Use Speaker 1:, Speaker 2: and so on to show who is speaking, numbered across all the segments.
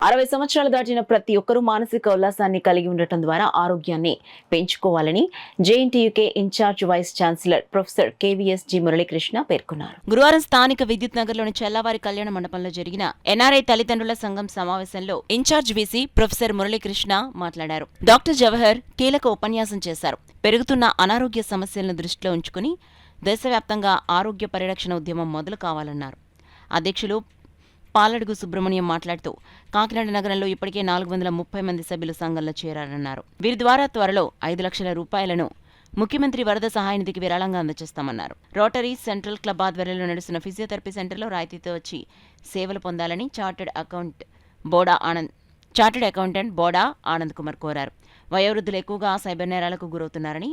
Speaker 1: 60 సంవత్సరాలు దాటిన ప్రతి ఒక్కరూ మానసిక ఉల్లాసాన్ని కలిగి ఉండటం ద్వారా ఆరోగ్యాన్ని పెంచుకోవాలని JNTUK in charge vice chancellor professor KVS G Muralikrishna పేర్కొన్నారు. గురువారం స్థానిక విద్యుత్ నగర్లోని చెల్లవారి కళ్యాణ మండపంలో జరిగిన ఎన్ఆర్ఐ తల్లిదండ్రుల సంఘం సమావేశంలో ఇన్ఛార్జ్ వీసీ ప్రొఫెసర్ మురళీకృష్ణ మాట్లాడారు. డాక్టర్ జవహర్ కీలక ఉపన్యాసం చేశారు. పెరుగుతున్న అనారోగ్య సమస్యలను దృష్టిలో ఉంచుకుని దేశవ్యాప్తంగా ఆరోగ్య పరిరక్షణ ఉద్యమం మొదలు కావాలన్నారు. అధ్యక్షులు పాలడుగు సుబ్రహ్మణ్యం మాట్లాడుతూ కాకినాడ నగరంలో ఇప్పటికే 430 మంది సభ్యులు సంఘంలో చేరారన్నారు. వీరి ద్వారా త్వరలో 5 లక్షల రూపాయలను ముఖ్యమంత్రి వరద సహాయ నిధికి విరాళంగా అందజేస్తామన్నారు. రోటరీ సెంట్రల్ క్లబ్ ఆధ్వర్యంలో నడుస్తున్న ఫిజియోథెరపీ సెంటర్లో రాయితీతో వచ్చి సేవలు పొందాలని చార్టెడ్ అకౌంటెంట్ బోడా ఆనంద్ కుమార్ కోరారు. వయోవృద్ధులు ఎక్కువగా సైబర్ నేరాలకు గురవుతున్నారని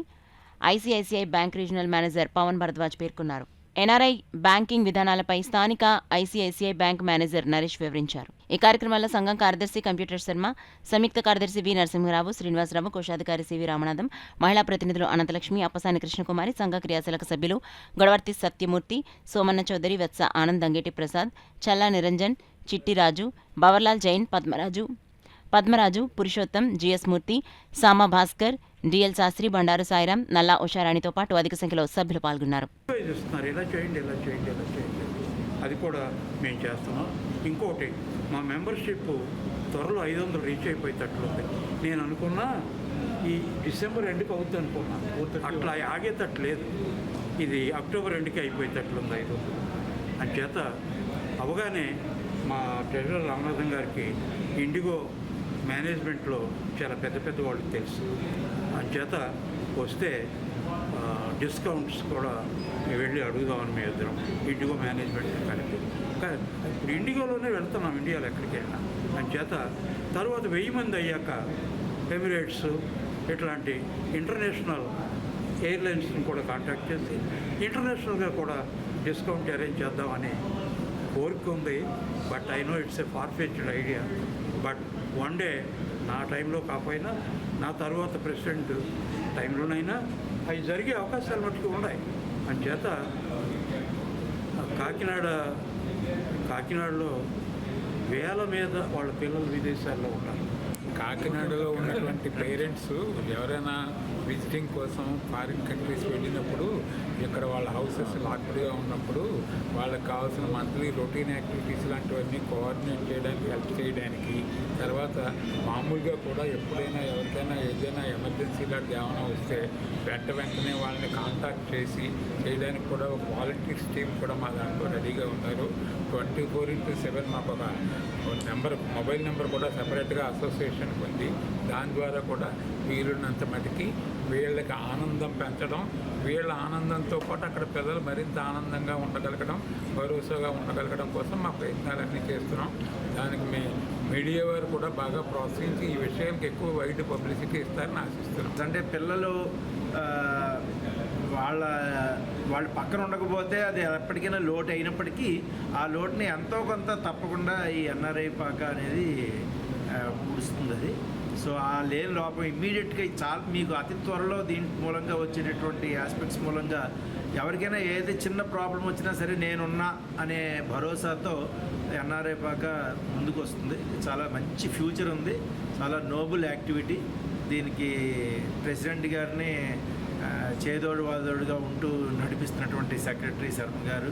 Speaker 1: ICICI bank regional manager Pavan Bhardwaj పేర్కొన్నారు. ఎన్ఆర్ఐ బ్యాంకింగ్ విధానాలపై స్థానిక ఐసీఐసీఐ బ్యాంక్ మేనేజర్ నరేష్ వివరించారు. ఈ కార్యక్రమంలో సంఘం కార్యదర్శి కంప్యూటర్ శర్మ, సంయుక్త కార్యదర్శి వి నరసింహరావు, శ్రీనివాసరావు, కోశాధికారి సివి రామనాథం, మహిళా ప్రతినిధులు అనంతలక్ష్మి, అప్పసాని కృష్ణకుమారి, సంఘ క్రియాశీలక సభ్యులు గొడవర్తి సత్యమూర్తి, సోమన్న చౌదరి, వత్స ఆనంద్, దంగేటి ప్రసాద్, చల్లా నిరంజన్, చిట్టిరాజు, బవర్లాల్ జైన్, పద్మరాజు, పురుషోత్తం, జిఎస్ మూర్తి, సామా భాస్కర్, డిఎల్ శాస్త్రి, బండారు సాయిరాం, నల్లా ఉషారాణితో పాటు అధిక సంఖ్యలో సభ్యులు పాల్గొన్నారు.
Speaker 2: అది కూడా మేము చేస్తున్నాం. ఇంకోటి, మా మెంబర్షిప్ త్వరలో 500 రీచ్ అయిపోయేటట్లుంది. నేను అనుకున్నా ఈ డిసెంబర్ ఎండ్కి అవుతుంది అనుకున్నా, అట్లా ఆగేటట్లేదు. ఇది అక్టోబర్ ఎండ్కి అయిపోయేటట్లుంది 500. అంచేత అవగానే మా ట్రెజరర్ రామనాథన్ గారికి ఇండిగో మేనేజ్మెంట్లో చాలా పెద్ద వాళ్ళకి తెలుసు. అంచేత వస్తే డిస్కౌంట్స్ కూడా వెళ్ళి అడుగుదామని మేము ఇద్దరం ఇండిగో మేనేజ్మెంట్ కలిపి. ఇప్పుడు ఇండిగోలోనే వెళ్తున్నాం ఇండియాలో ఎక్కడికైనా. అంచేత తర్వాత 1000 మంది అయ్యాక ఎమిరేట్స్ ఇట్లాంటి ఇంటర్నేషనల్ ఎయిర్లైన్స్ని కూడా కాంటాక్ట్ చేసి ఇంటర్నేషనల్గా కూడా డిస్కౌంట్ అరేంజ్ చేద్దామని కోరిక ఉంది. But I know it's a far-fetched idea. But one day నా టైంలో కాకపోయినా నా తర్వాత ప్రెసిడెంట్ టైంలోనైనా అవి జరిగే అవకాశాలు మట్టుకు ఉన్నాయి. అంచేత కాకినాడలో వేల మీద వాళ్ళ పిల్లలు విదేశాల్లో ఉన్నారు.
Speaker 3: కాకినాడలో ఉన్నటువంటి పేరెంట్స్ ఎవరైనా విజిటింగ్ కోసం ఫారిన్ కంట్రీస్ వెళ్ళినప్పుడు ఇక్కడ వాళ్ళ హౌసెస్ లాక్డ్గా ఉన్నప్పుడు వాళ్ళకి కావాల్సిన మంత్లీ రొటీన్ యాక్టివిటీస్ లాంటివన్నీ కోఆర్డినేట్ చేయడానికి, హెల్ప్ చేయడానికి, తర్వాత మామూలుగా కూడా ఎప్పుడైనా ఎవరికైనా ఏదైనా ఎమర్జెన్సీ లాంటిది ఏమైనా వస్తే వెంటనే వాళ్ళని కాంటాక్ట్ చేసి చేయడానికి కూడా ఒక వాలంటీర్స్ టీమ్ కూడా మా దాంట్లో రెడీగా ఉన్నారు. 24/7 మాకు ఒక మొబైల్ నెంబర్ కూడా సపరేట్గా అసోసియేషన్ ఉంది. దాని ద్వారా కూడా వీలున్నంత మటుకి వీళ్ళకి ఆనందం పెంచడం, వీళ్ళ ఆనందంతో పాటు అక్కడ పిల్లలు మరింత ఆనందంగా ఉండగలగడం, భరోసాగా ఉండగలగడం కోసం మా ప్రయత్నాలన్నీ చేస్తున్నాం. దానికి మీడియా వారు కూడా బాగా ప్రోత్సహించి ఈ విషయానికి ఎక్కువ వైడ్ పబ్లిసిటీ ఇస్తారని ఆశిస్తున్నాం.
Speaker 4: అంటే పిల్లలు వాళ్ళు పక్కన ఉండకపోతే అది ఎప్పటికైనా లోటు అయినప్పటికీ ఆ లోటుని ఎంతో కొంత తప్పకుండా ఈ ఎన్ఆర్ఐ పాక అనేది పూడుస్తుంది. అది సో ఆ లేని లోపం ఇమ్మీడియట్గా చాలా మీకు అతి త్వరలో దీని మూలంగా వచ్చేటటువంటి ఆస్పెక్ట్స్ మూలంగా ఎవరికైనా ఏది చిన్న ప్రాబ్లం వచ్చినా సరే నేనున్నా అనే భరోసాతో ఎన్ఆర్ఐ పాక ముందుకు వస్తుంది. చాలా మంచి ఫ్యూచర్ ఉంది, చాలా నోబుల్ యాక్టివిటీ. దీనికి ప్రెసిడెంట్ గారిని చేదోడు వాదోడుగా ఉంటూ నడిపిస్తున్నటువంటి సెక్రటరీ శర్మ గారు,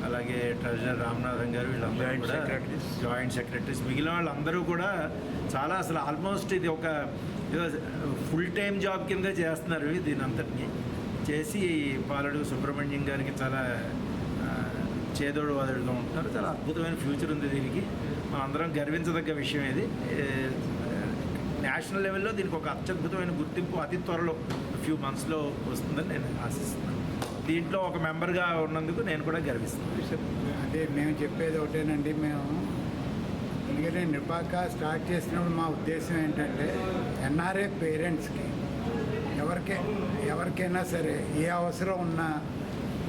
Speaker 4: అలాగే ట్రెజరర్ రామనాథన్ గారు, వీళ్ళందరూ కూడా జాయింట్ సెక్రటరీస్, మిగిలిన వాళ్ళందరూ కూడా చాలా అసలు ఆల్మోస్ట్ ఇది ఒక ఫుల్ టైం జాబ్ కింద చేస్తున్నారు. దీని అంతటిని చేసి పాలడుగు సుబ్రహ్మణ్యం గారికి చాలా చేదోడు వాదోడుగా ఉంటున్నారు. చాలా అద్భుతమైన ఫ్యూచర్ ఉంది దీనికి. మనందరం గర్వించదగ్గ విషయం ఇది. నేషనల్ లెవెల్లో దీనికి ఒక అత్యద్భుతమైన గుర్తింపు అతి త్వరలో ఫ్యూ మంత్స్లో వస్తుందని నేను ఆశిస్తున్నాను. దీంట్లో ఒక మెంబర్గా ఉన్నందుకు నేను కూడా గర్విస్తున్నాను.
Speaker 5: అదే మేము చెప్పేది ఒకటేనండి. మేము ఎందుకంటే నిపాక స్టార్ట్ చేసినప్పుడు మా ఉద్దేశం ఏంటంటే ఎన్ఆర్ఐ పేరెంట్స్కి ఎవరికైనా సరే ఏ అవసరం ఉన్నా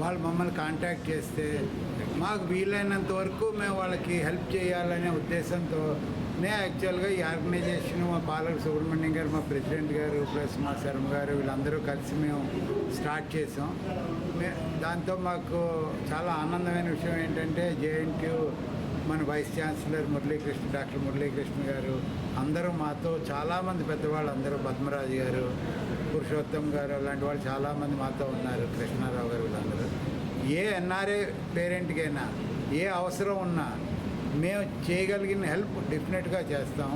Speaker 5: వాళ్ళు మమ్మల్ని కాంటాక్ట్ చేస్తే మాకు వీలైనంత వరకు మేము వాళ్ళకి హెల్ప్ చేయాలనే ఉద్దేశంతో యాక్చువల్గా ఈ ఆర్గనైజేషన్ మా పాలక సుబ్రహ్మణ్యం గారు, మా ప్రెసిడెంట్ గారు, ప్లస్ మా శర్మ గారు, వీళ్ళందరూ కలిసి మేము స్టార్ట్ చేసాం. దాంతో మాకు చాలా ఆనందమైన విషయం ఏంటంటే జేఎన్టీయూ మన vice chancellor Muralikrishna, doctor Muralikrishna garu, అందరూ మాతో చాలామంది పెద్దవాళ్ళు అందరూ, పద్మరాజు గారు, పురుషోత్తం గారు, అలాంటి వాళ్ళు చాలామంది మాతో ఉన్నారు, కృష్ణారావు గారు, వీళ్ళందరూ. ఏ ఎన్ఆర్ఏ పేరెంట్కైనా ఏ అవసరం ఉన్నా మేము చేయగలిగిన హెల్ప్ డెఫినెట్గా చేస్తాం.